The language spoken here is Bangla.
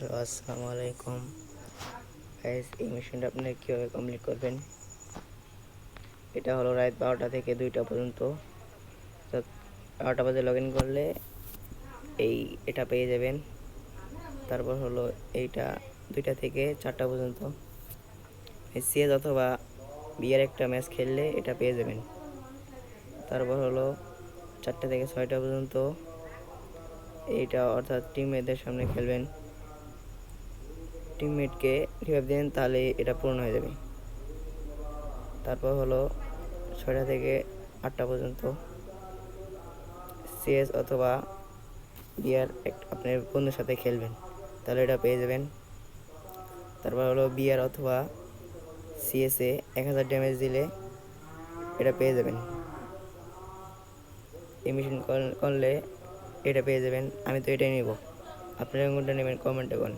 হ্যালো, আসসালামু আলাইকুম গাইস। এই মিশনটা আপনারা কীভাবে কমপ্লিট করবেন, এটা হলো রাত 12টা থেকে 2টা পর্যন্ত। তো 12টা বাজে লগ ইন করলে এটা পেয়ে যাবেন। তারপর হলো এইটা 2টা থেকে 4টা পর্যন্ত সিএস অথবা বিয়ের একটা ম্যাচ খেললে এটা পেয়ে যাবেন। তারপর হলো 4টা থেকে 6টা পর্যন্ত এইটা, অর্থাৎ টিমমেটদের সামনে খেলবেন। টিমমেটকে রিভাইভ দেন, তাহলে এটা পূর্ণ হয়ে যাবে। তারপর হলো 6টা থেকে 8টা পর্যন্ত সিএস অথবা বিয়ার আপনার বন্ধুর সাথে খেলবেন, তাহলে এটা পেয়ে যাবেন। তারপর হলো বিয়ার অথবা সিএসে 1000 ড্যামেজ দিলে এটা পেয়ে যাবেন। এই মিশন করলে এটা পেয়ে যাবেন। আমি তো এটাই নিব, আপনারা কোনটা নেবেন কমেন্টে করুন।